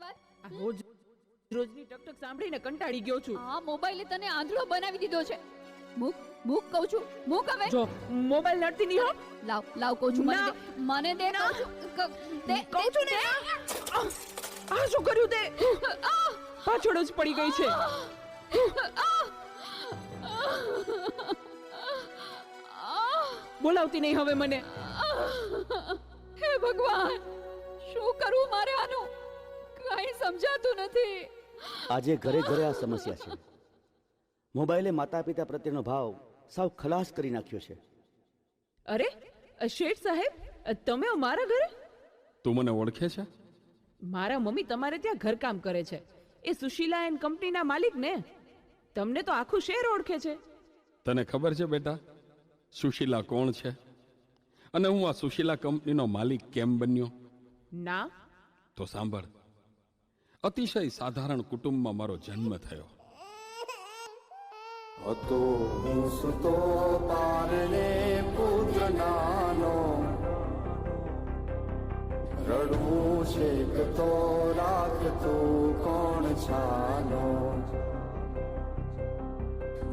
વાત? રોજ રોજની ટકટક સાંભળીને કંટાળી ગયો છું. આ મોબાઈલે તને આંધળો બનાવી દીધો છે. મૂક મૂક કહું છું, મૂક હવે. જો મોબાઈલ નડતી નહીં હો. લાવ લાવ કહું છું, ના. મને દે કહું છું. દે કહું છું ને. આ શું કર્યું તે? પાછળ જ પડી ગઈ છે. બોલાવતી નહીં હવે મને. હે ભગવાન, શું કરવું મારે આનું? કઈ સમજાતું નથી. આજે ઘરે ઘરે આ સમસ્યા છે. મોબાઈલે માતા પિતા પ્રત્યેનો ભાવ સાવ ખલાસ કરી નાખ્યો છે. અરે શેઠ સાહેબ, તમે મારા ઘરે? તું મને ઓળખે છે? મારા મમ્મી તમારે ત્યાં ઘરકામ કરે છે. એ સુશીલા એન્ડ કંપનીના માલિક ને. તમને તો આખું શહેર ઓળખે છે. તને ખબર છે બેટા સુશીલા કોણ છે અને હું આ સુશીલા કંપનીનો માલિક કેમ બન્યો? ના. તો સાંભળ. અતિશય સાધારણ કુટુંબમાં મારો જન્મ થયો. હતો હું સુતો પારણે પુત્ર નાનો, રડવું શેકતો રાખતું કોણ છાનો,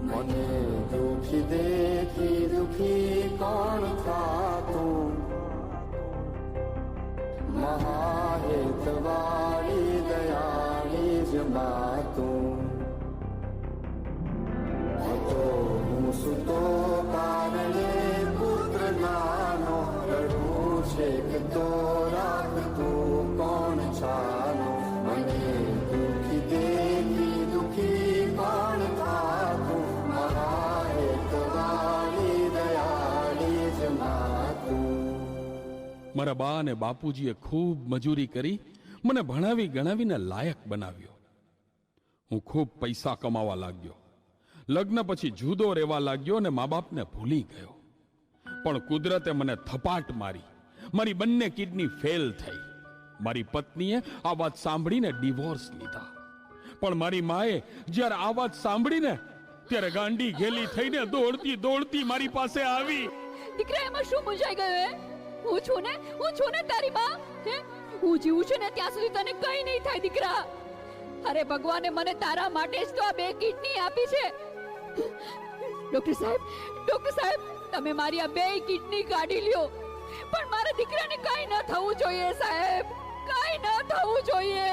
મને દુખી દેખી દુખી કોણ થાતું, મહાહેતવાળી દયાળી જ માતું. હતો હું સુતો કારણે પુત્ર નાનો, રડવું શેકતો રાખતું કોણ છાનો, મને દુખી દેખી દુખી કોણ થાતું, મહાહેતવાળી દયાળી જ માતું. મારા બા અને બાપુજીએ ખૂબ મજૂરી કરી મને ભણાવી ગણાવીને લાયક બનાવ્યો. હું ખૂબ પૈસા કમાવા લાગ્યો. લગ્ન પછી જુદો રહેવા લાગ્યો અને મા બાપને ભૂલી ગયો. પણ કુદરતે મને થપાટ મારી. મારી બંને કિડની ફેલ થઈ. મારી પત્નીએ આ વાત સાંભળીને ડિવોર્સ લીધા. પણ મારી માએ જ્યારે આ વાત સાંભળીને ત્યારે ગાંડી ઘેલી થઈને દોડતી દોડતી મારી પાસે આવી. દીકરા, એમાં શું મૂંઝાઈ ગયો હે? હું છું ને તારી માં. હે, હું જીવું છું ને ત્યાં સુધી તને કઈ નહીં થાય દીકરા. અરે ભગવાને મને તારા માટે જ તો આ 2 કિડની આપી છે. ડોક્ટર સાહેબ, તમે મારી આ 2 કિડની કાઢી લ્યો, પણ મારા દીકરાને કઈ ન થવું જોઈએ સાહેબ, કઈ ન થવું જોઈએ.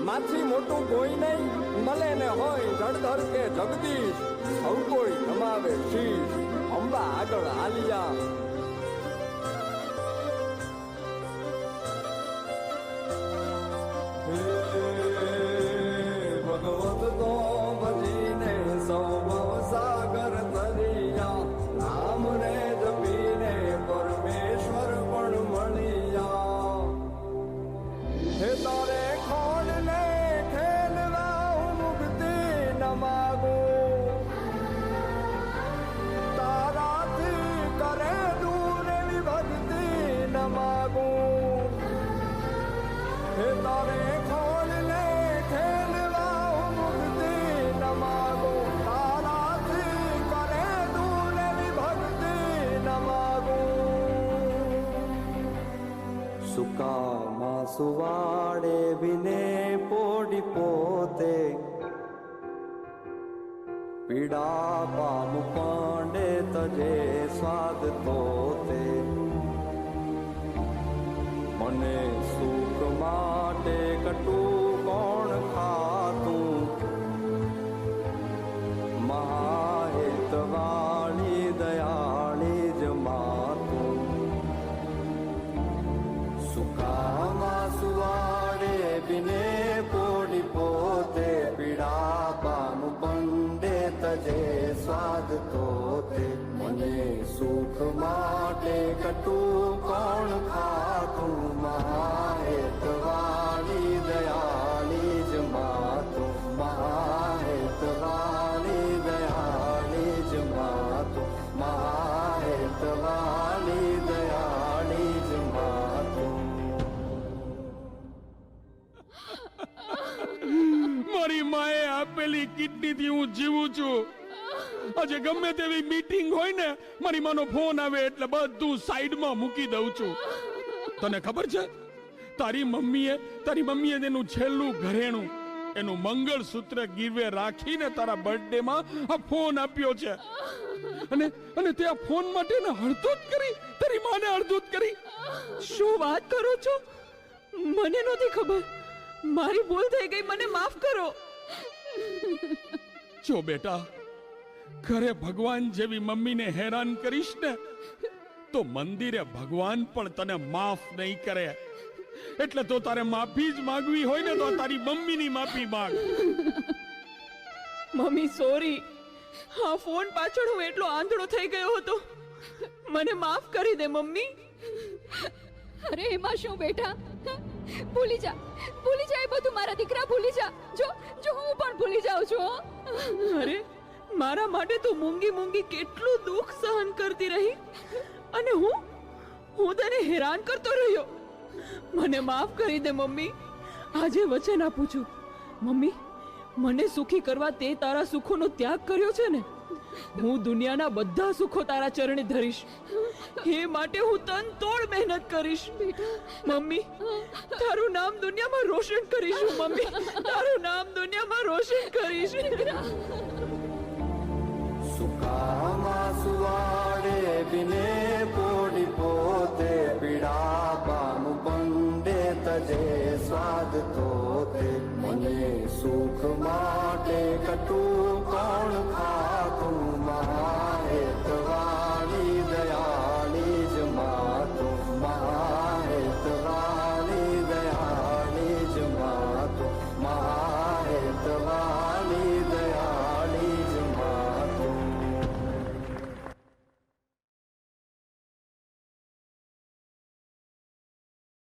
માથી મોટું કોઈ નહીં, મળે ને હોય જળધર કે જગદીશ, સૌ કોઈ નમાવે શીશ, અંબા આગળ આલિયા. ભગવત તો ભજીને સૌ સાગર તરિયા, નામ રે જપીને પરમેશ્વર પણ મળ્યા. હે તારે ખોડ ને ખેલવા હું મુક્તિ ન માગું, તારાથી કરે દૂર એવી ભક્તિ ન માગું. હે તારે ખોડ ને ખેલવા હું મુક્તિ ન માગું, તારાથી કરે દૂર એવી ભક્તિ ન માગું. સુકામાં સુવાડે વિને પોડી પોતે, પીડા પામુ પાંડે તજે સ્વાદ તોતે. મને સુખ માટે કટું કોણ ખાતું, મહાહેતવાળી દયાળી જ માતું. સુકામાં સુવાડે બિને પોડી પોતે, પીડા પામુ પંડે તજે સ્વાદ તોતે. મને સુખ માટે કટું કોણ ખાતું, મહાહેતવાળી દયાળી જ માતું, મહાહેતવાળી દયાળી જ માતું, મહાહેતવાળી દયાળી જ માતું. મારી માએ આપેલી કિડનીથી હું જીવું છું. આજે ગમે તેવી મીટિંગ હોય ને મારી માનો ફોન આવે એટલે બધું સાઈડમાં મૂકી દઉં છું. તને ખબર છે તારી મમ્મીએ તેનું છેલ્લું ઘરેણું એનું મંગળસૂત્ર ગીરવે રાખીને તારા બર્થડે માં આ ફોન આપ્યો છે. અને તે આ ફોન માટે ને હળદૂત કરી, તારી માને હળદૂત કરી. શું વાત કરો છો? મને નહોતી ખબર. મારી ભૂલ થઈ ગઈ, મને માફ કરો. જો બેટા, ઘરે ભગવાન જેવી મમ્મીને હેરાન કરીશ ને તો મંદિરે ભગવાન પણ તને માફ નહીં કરે. એટલે તો તારે માફી જ માંગવી હોય ને તો તારી મમ્મીની માફી માંગ. મમ્મી સોરી, હા ફોન પાછળ હું એટલો આંધળો થઈ ગયો હતો. મને માફ કરી દે મમ્મી. અરે એમાં શું બેટા, ભૂલી જા એ બધું મારા દીકરા, ભૂલી જા. જો હું પણ ભૂલી જાઉં છું હો. અરે મારા માટે તું મૂંગી કેટલું દુઃખ સહન કરતી રહી અને હું તને હેરાન કરતો રહ્યો. મને માફ કરી દે મમ્મી. આજે વચન આપું છું મમ્મી, મને સુખી કરવા તે તારા સુખોનો ત્યાગ કર્યો છે ને, હું દુનિયાના બધા સુખો તારા ચરણે ધરીશ. એ માટે હું તન તોડ મહેનત કરીશ. મમ્મી તારું નામ દુનિયામાં રોશન કરીશ. મમ્મી તારું નામ દુનિયામાં રોશન કરીશ. સુકામાં સુવાડે બિને પોડી પોતે પીડા પામુ પંડે તજે સ્વાદ તો તે મને સુખ માટે કટુ